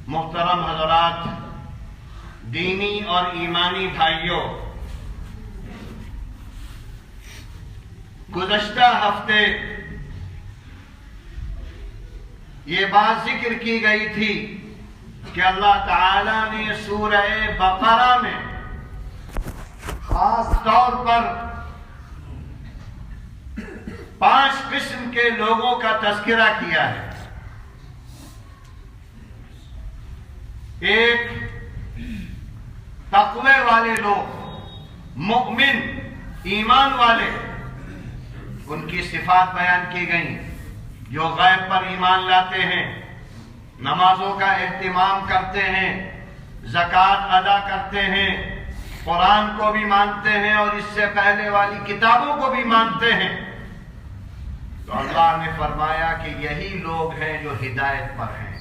محترم حضرات، دینی اور ایمانی بھائیوں، گزشتہ ہفتے یہ بات ذکر کی گئی تھی کہ اللہ تعالیٰ نے سورہ بقرہ میں خاص طور پر 5 قسم کے لوگوں کا تذکرہ کیا ہے۔ ایک، تقوی والے لوگ، مؤمن، ایمان والے، ان کی صفات بیان کی گئیں، جو غیب پر ایمان لاتے ہیں، نمازوں کا اہتمام کرتے ہیں، زکوٰۃ ادا کرتے ہیں، قرآن کو بھی مانتے ہیں اور اس سے پہلے والی کتابوں کو بھی مانتے ہیں۔ تو اللہ نے فرمایا کہ یہی لوگ ہیں جو ہدایت پر ہیں۔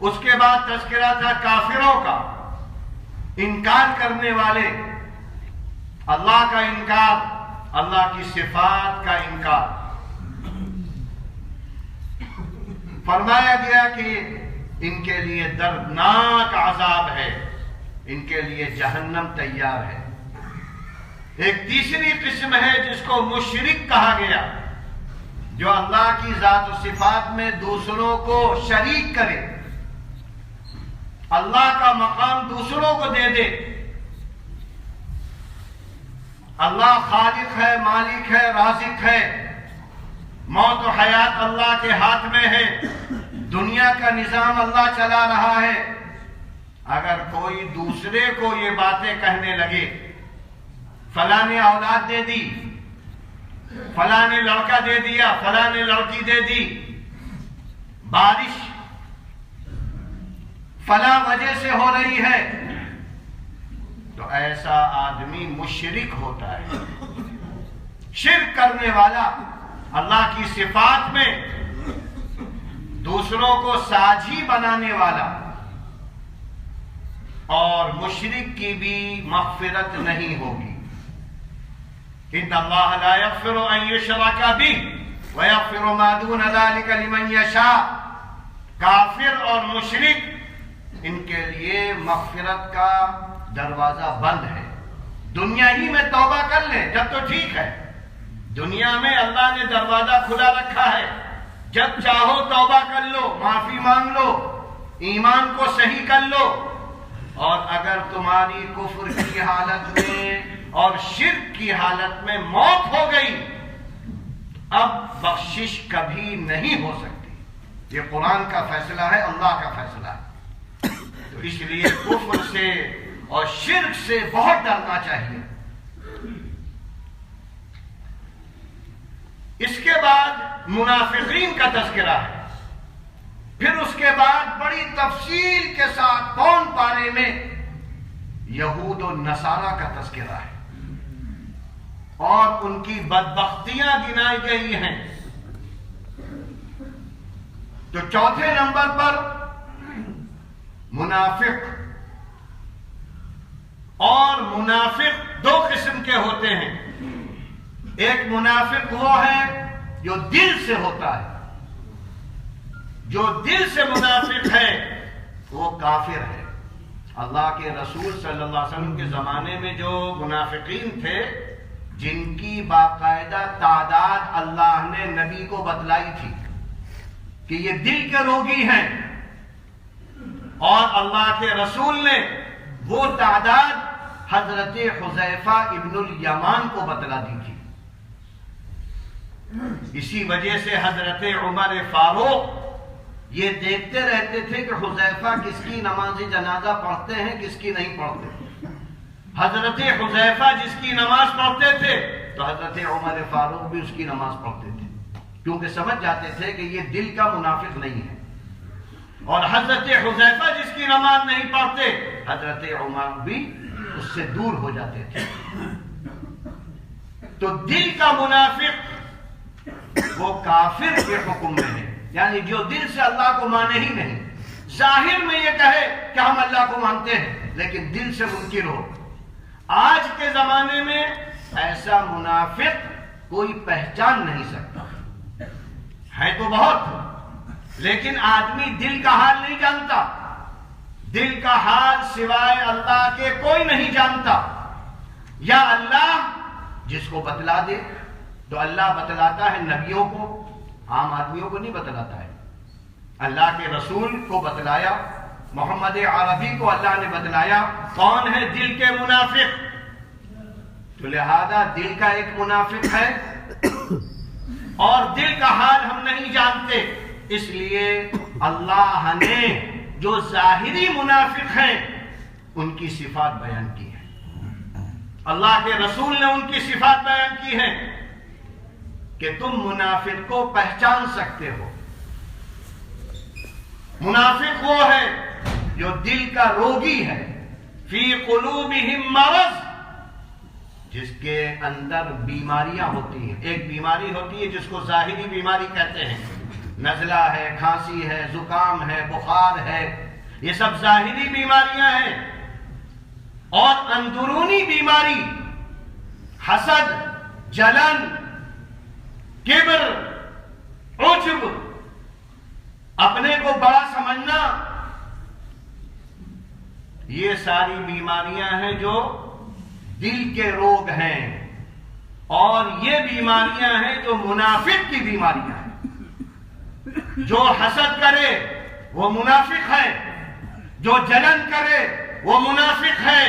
اس کے بعد تذکرہ تھا کافروں کا، انکار کرنے والے، اللہ کا انکار، اللہ کی صفات کا انکار۔ فرمایا گیا کہ ان کے لیے دردناک عذاب ہے، ان کے لیے جہنم تیار ہے۔ ایک تیسری قسم ہے جس کو مشرک کہا گیا، جو اللہ کی ذات و صفات میں دوسروں کو شریک کرے، اللہ کا مقام دوسروں کو دے دے۔ اللہ خالق ہے، مالک ہے، رازق ہے، موت و حیات اللہ کے ہاتھ میں ہے، دنیا کا نظام اللہ چلا رہا ہے۔ اگر کوئی دوسرے کو یہ باتیں کہنے لگے، فلاں نے اولاد دے دی، فلاں نے لڑکا دے دیا، فلاں نے لڑکی دے دی، بارش فلاں وجہ سے ہو رہی ہے، تو ایسا آدمی مشرک ہوتا ہے، شرک کرنے والا، اللہ کی صفات میں دوسروں کو ساجی بنانے والا۔ اور مشرک کی بھی مغفرت نہیں ہوگی۔ ان اللہ لا یغفر ان یشرک بہ ویغفر ما دون ذلک لمن یشاء۔ کافر اور مشرک، ان کے لیے مغفرت کا دروازہ بند ہے۔ دنیا ہی میں توبہ کر لیں جب تو ٹھیک ہے، دنیا میں اللہ نے دروازہ کھلا رکھا ہے، جب چاہو توبہ کر لو، معافی مانگ لو، ایمان کو صحیح کر لو۔ اور اگر تمہاری کفر کی حالت میں اور شرک کی حالت میں موت ہو گئی، اب بخشش کبھی نہیں ہو سکتی۔ یہ قرآن کا فیصلہ ہے، اللہ کا فیصلہ ہے۔ تو اس لیے کفر سے اور شرک سے بہت ڈرنا چاہیے۔ اس کے بعد منافقین کا تذکرہ ہے، پھر اس کے بعد بڑی تفصیل کے ساتھ کون پارے میں یہود و نصارہ کا تذکرہ ہے، اور ان کی بدبختیاں گنائی گئی ہیں۔ تو چوتھے نمبر پر منافق، اور منافق 2 قسم کے ہوتے ہیں۔ ایک منافق وہ ہے جو دل سے ہوتا ہے، جو دل سے منافق ہے وہ کافر ہے۔ اللہ کے رسول صلی اللہ علیہ وسلم کے زمانے میں جو منافقین تھے، جن کی باقاعدہ تعداد اللہ نے نبی کو بتلائی تھی کہ یہ دل کے روگی ہیں، اور اللہ کے رسول نے وہ تعداد حضرت حذیفہ ابن الیمان کو بتلا دی تھی۔ اسی وجہ سے حضرت عمر فاروق یہ دیکھتے رہتے تھے کہ حذیفہ کس کی نماز جنازہ پڑھتے ہیں، کس کی نہیں پڑھتے۔ حضرت حذیفہ جس کی نماز پڑھتے تھے تو حضرت عمر فاروق بھی اس کی نماز پڑھتے تھے، کیونکہ سمجھ جاتے تھے کہ یہ دل کا منافق نہیں ہے۔ اور حضرت حذیفہ جس کی نماز نہیں پڑھتے، حضرت عمر بھی اس سے دور ہو جاتے تھے۔ تو دل کا منافق وہ کافر کے حکم میں ہے، یعنی جو دل سے اللہ کو مانے ہی نہیں، ظاہر میں یہ کہے کہ ہم اللہ کو مانتے ہیں لیکن دل سے منکر ہو۔ آج کے زمانے میں ایسا منافق کوئی پہچان نہیں سکتا ہے، تو بہت لیکن آدمی دل کا حال نہیں جانتا. دل کا حال سوائے اللہ کے کوئی نہیں جانتا. یا اللہ جس کو بتلا دے تو اللہ بتلاتا ہے نبیوں کو، عام آدمیوں کو نہیں بتلاتا ہے. اللہ کے رسول کو بتلایا، محمد عربی کو اللہ نے بتلایا کون ہے دل کے منافق. تو لہذا دل کا ایک منافق ہے اور دل کا حال ہم نہیں جانتے. اس لیے اللہ نے جو ظاہری منافق ہیں ان کی صفات بیان کی ہے. اللہ کے رسول نے ان کی صفات بیان کی ہے کہ تم منافق کو پہچان سکتے ہو. منافق وہ ہے جو دل کا روگی ہے، فی قلوبہم مرض، جس کے اندر بیماریاں ہوتی ہیں. ایک بیماری ہوتی ہے جس کو ظاہری بیماری کہتے ہیں، نزلہ ہے، کھانسی ہے، زکام ہے، بخار ہے، یہ سب ظاہری بیماریاں ہیں. اور اندرونی بیماری حسد، جلن، کبر، عجب، اپنے کو بڑا سمجھنا، یہ ساری بیماریاں ہیں جو دل کے روگ ہیں. اور یہ بیماریاں ہیں جو منافق کی بیماریاں ہیں. جو حسد کرے وہ منافق ہے، جو جلن کرے وہ منافق ہے،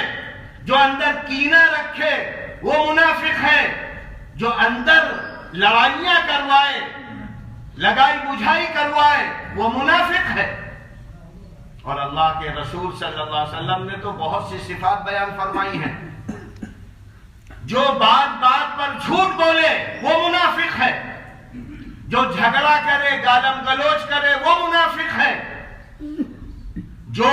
جو اندر کینہ رکھے وہ منافق ہے، جو اندر لڑائیاں کروائے، لگائی بجھائی کروائے وہ منافق ہے. اور اللہ کے رسول صلی اللہ علیہ وسلم نے تو بہت سی صفات بیان فرمائی ہیں. جو بات بات پر جھوٹ بولے وہ منافق ہے، جو جھگڑا کرے، گالم گلوچ کرے وہ منافق ہے، جو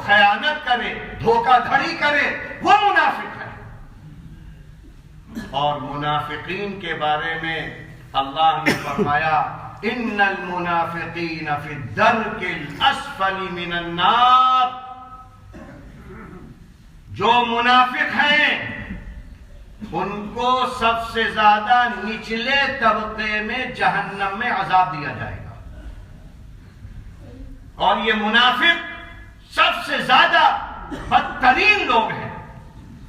خیانت کرے، دھوکہ دھڑی کرے وہ منافق ہے. اور منافقین کے بارے میں اللہ نے فرمایا ان المنافقین فی الدرک الاسفل من النار. جو منافق ہیں ان کو سب سے زیادہ نچلے طبقے میں جہنم میں عذاب دیا جائے گا. اور یہ منافق سب سے زیادہ بدترین لوگ ہیں.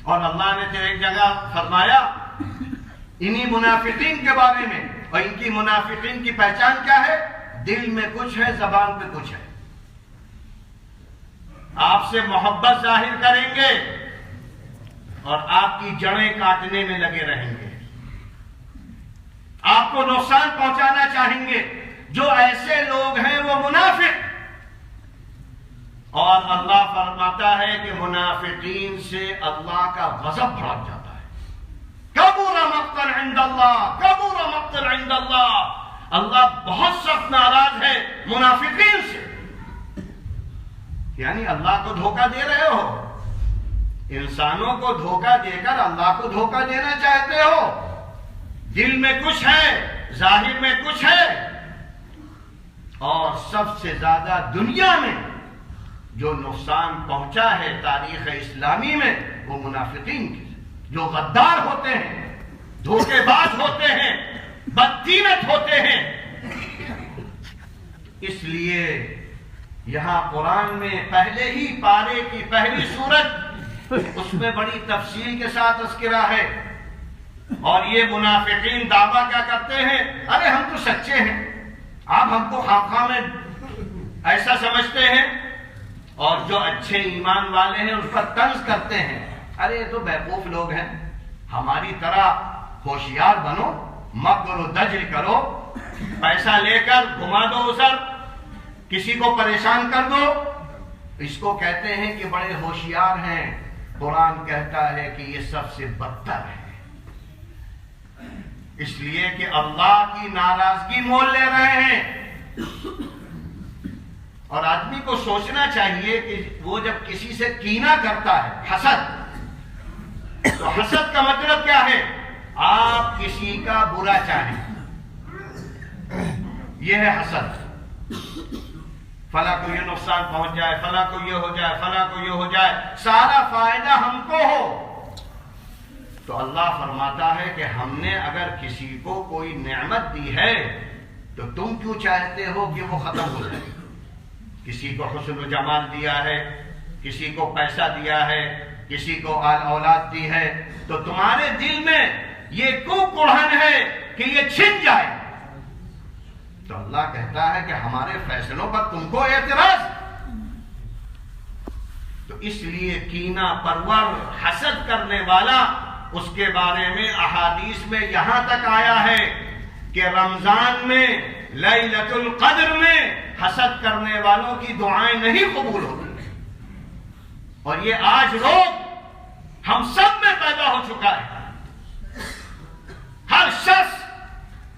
اور اللہ نے تو ایک جگہ فرمایا انہی منافقین کے بارے میں، اور ان کی منافقین کی پہچان کیا ہے؟ دل میں کچھ ہے، زبان پہ کچھ ہے. آپ سے محبت ظاہر کریں گے اور آپ کی جڑیں کاٹنے میں لگے رہیں گے، آپ کو نقصان پہنچانا چاہیں گے. جو ایسے لوگ ہیں وہ منافق. اور اللہ فرماتا ہے کہ منافقین سے اللہ کا غضب بھڑک جاتا ہے. کبر مقتا عند اللہ، کبر مقتا عند اللہ. اللہ بہت سخت ناراض ہے منافقین سے. یعنی اللہ کو دھوکہ دے رہے ہو، انسانوں کو دھوکہ دے کر اللہ کو دھوکہ دینا چاہتے ہو. دل میں کچھ ہے، ظاہر میں کچھ ہے. اور سب سے زیادہ دنیا میں جو نقصان پہنچا ہے تاریخ اسلامی میں وہ منافقین کے، جو غدار ہوتے ہیں، دھوکے باز ہوتے ہیں، بدقیمت ہوتے ہیں. اس لیے یہاں قرآن میں پہلے ہی پارے کی پہلی سورت، اس میں بڑی تفصیل کے ساتھ تذکرہ ہے. اور یہ منافقین دعویٰ کیا کرتے ہیں؟ ارے ہم تو سچے ہیں، آپ ہم کو خواہ میں ایسا سمجھتے ہیں. اور جو اچھے ایمان والے ہیں اس پر طنز کرتے ہیں، ارے یہ تو بیوقوف لوگ ہیں، ہماری طرح ہوشیار بنو، مکر و دجل کرو، پیسہ لے کر گھما دو ادھر، کسی کو پریشان کر دو. اس کو کہتے ہیں کہ بڑے ہوشیار ہیں. قرآن کہتا ہے کہ یہ سب سے بدتر ہے، اس لیے کہ اللہ کی ناراضگی مول لے رہے ہیں. اور آدمی کو سوچنا چاہیے کہ وہ جب کسی سے کینہ کرتا ہے، حسد، تو حسد کا مطلب کیا ہے؟ آپ کسی کا برا چاہیں، یہ ہے حسد. فلاں کو یہ نقصان پہنچ جائے، فلاں کو یہ ہو جائے، فلاں کو یہ ہو جائے، سارا فائدہ ہم کو ہو. تو اللہ فرماتا ہے کہ ہم نے اگر کسی کو کوئی نعمت دی ہے تو تم کیوں چاہتے ہو کہ وہ ختم ہو جائے؟ کسی کو حسن و جمال دیا ہے، کسی کو پیسہ دیا ہے، کسی کو اولاد دی ہے، تو تمہارے دل میں یہ کیوں کڑھن ہے کہ یہ چھن جائے؟ تو اللہ کہتا ہے کہ ہمارے فیصلوں پر تم کو اعتراض، تو اس لیے کینہ پرور حسد کرنے والا، اس کے بارے میں احادیث میں یہاں تک آیا ہے کہ رمضان میں لیلۃ القدر میں حسد کرنے والوں کی دعائیں نہیں قبول ہوتی، اور یہ آج روگ ہم سب میں پیدا ہو چکا ہے۔ ہر شخص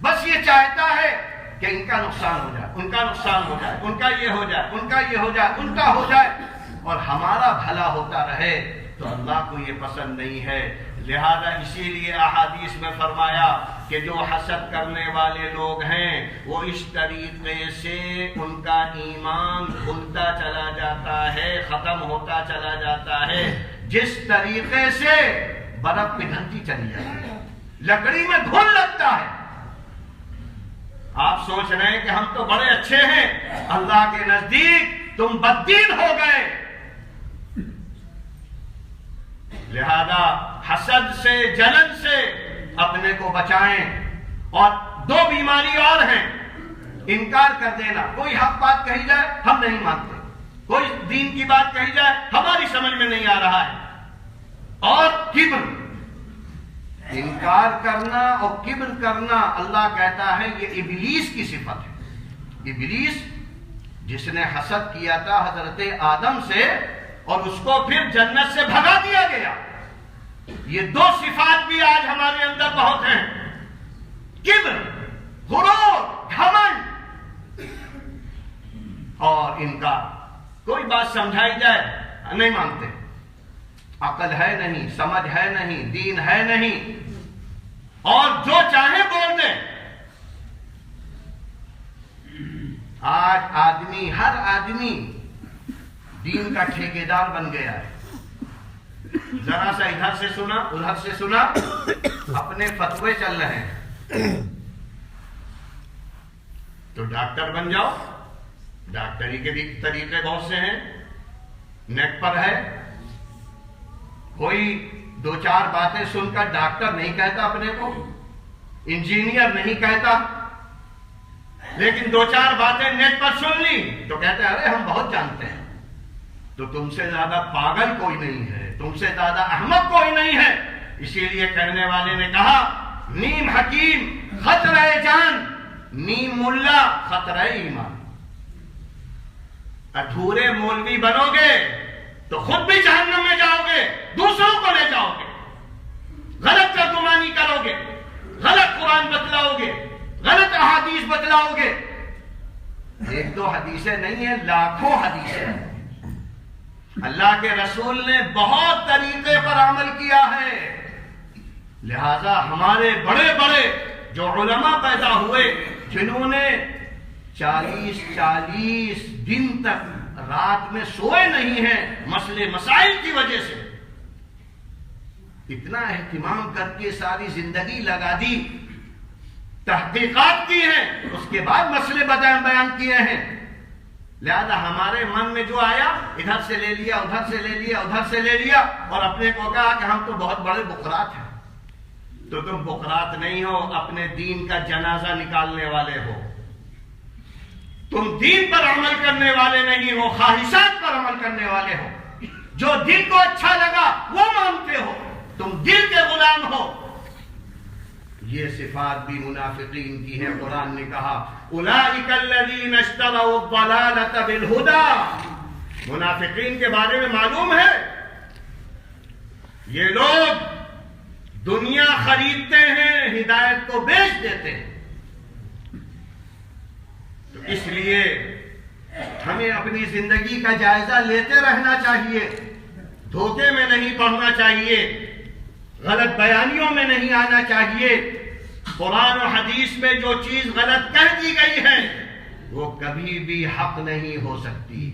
بس یہ چاہتا ہے کہ ان کا نقصان ہو جائے، ان کا نقصان ہو جائے، ان کا یہ ہو جائے، ان کا یہ ہو جائے، ان کا ہو جائے، اور ہمارا بھلا ہوتا رہے، تو اللہ کو یہ پسند نہیں ہے۔ لہذا اسی لیے احادیث میں فرمایا کہ جو حسد کرنے والے لوگ ہیں وہ اس طریقے سے ان کا ایمان کھلتا چلا جاتا ہے، ختم ہوتا چلا جاتا ہے، جس طریقے سے برف پگھلتی چلی جاتی ہے، لکڑی میں گھن لگتا ہے۔ آپ سوچ رہے ہیں کہ ہم تو بڑے اچھے ہیں، اللہ کے نزدیک تم بددین ہو گئے۔ لہذا حسد سے، جلن سے اپنے کو بچائیں۔ اور دو بیماری اور ہیں، انکار کر دینا، کوئی حق بات کہی جائے ہم نہیں مانتے، کوئی دین کی بات کہی جائے ہماری سمجھ میں نہیں آ رہا ہے، اور کبر، انکار کرنا اور کبر کرنا، اللہ کہتا ہے یہ ابلیس کی صفت ہے۔ ابلیس جس نے حسد کیا تھا حضرت آدم سے اور اس کو پھر جنت سے بھگا دیا گیا، یہ دو صفات بھی آج ہمارے اندر بہت ہیں، کبر، غرور، گھمنڈ اور انکار۔ کوئی بات سمجھائی جائے نہیں مانتے، عقل ہے نہیں، سمجھ ہے نہیں، دین ہے نہیں، اور جو چاہے بول دیں۔ آج آدمی، ہر آدمی دین کا ٹھیکیدار بن گیا ہے، ذرا سا ادھر سے سنا ادھر سے سنا، اپنے فتوے چل رہے ہیں۔ تو ڈاکٹر بن جاؤ، ڈاکٹری کے بھی طریقے بہت سے ہیں، نیٹ پر ہے، کوئی دو چار باتیں سن کر ڈاکٹر نہیں کہتا اپنے کو، انجینئر نہیں کہتا، لیکن دو چار باتیں نیٹ پر سن لی تو کہتے ہیں ارے ہم بہت جانتے ہیں۔ تو تم سے زیادہ پاگل کوئی نہیں ہے، تم سے زیادہ احمق کوئی نہیں ہے۔ اسی لیے کہنے والے نے کہا نیم حکیم خطرہ جان، نیم ملا خطرہ ایمان۔ ادھورے مولوی بنو گے تو خود بھی جہنم میں جاؤ گے، دوسروں کو لے جاؤ گے، غلط ترجمانی کرو گے، غلط قرآن بتلاؤ گے، غلط احادیث بتلاؤ گے۔ ایک دو حدیثیں نہیں ہیں، لاکھوں حدیثیں ہیں۔ اللہ کے رسول نے بہت طریقے پر عمل کیا ہے، لہذا ہمارے بڑے بڑے جو علماء پیدا ہوئے، جنہوں نے 40 دن تک رات میں سوئے نہیں ہیں مسئلے مسائل کی وجہ سے، اتنا اہتمام کر کے ساری زندگی لگا دی، تحقیقات کی ہیں، اس کے بعد مسئلے بیان کیے ہیں۔ لہذا ہمارے من میں جو آیا ادھر سے لے لیا، ادھر سے لے لیا، ادھر سے لے لیا، اور اپنے کو کہا کہ ہم تو بہت بڑے بقرات ہیں۔ تو تم بقرات نہیں ہو، اپنے دین کا جنازہ نکالنے والے ہو، تم دین پر عمل کرنے والے نہیں ہو، خواہشات پر عمل کرنے والے ہو، جو دل کو اچھا لگا وہ مانتے ہو، تم دل کے غلام ہو۔ یہ صفات بھی منافقین کی ہے۔ قرآن نے کہا اولئک الذین اشتروا الضلالۃ بالہدی، منافقین کے بارے میں معلوم ہے یہ لوگ دنیا خریدتے ہیں، ہدایت کو بیچ دیتے ہیں۔ تو اس لیے ہمیں اپنی زندگی کا جائزہ لیتے رہنا چاہیے، دھوکے میں نہیں پڑنا چاہیے، غلط بیانیوں میں نہیں آنا چاہیے۔ قرآن و حدیث میں جو چیز غلط کہہ دی گئی ہے وہ کبھی بھی حق نہیں ہو سکتی۔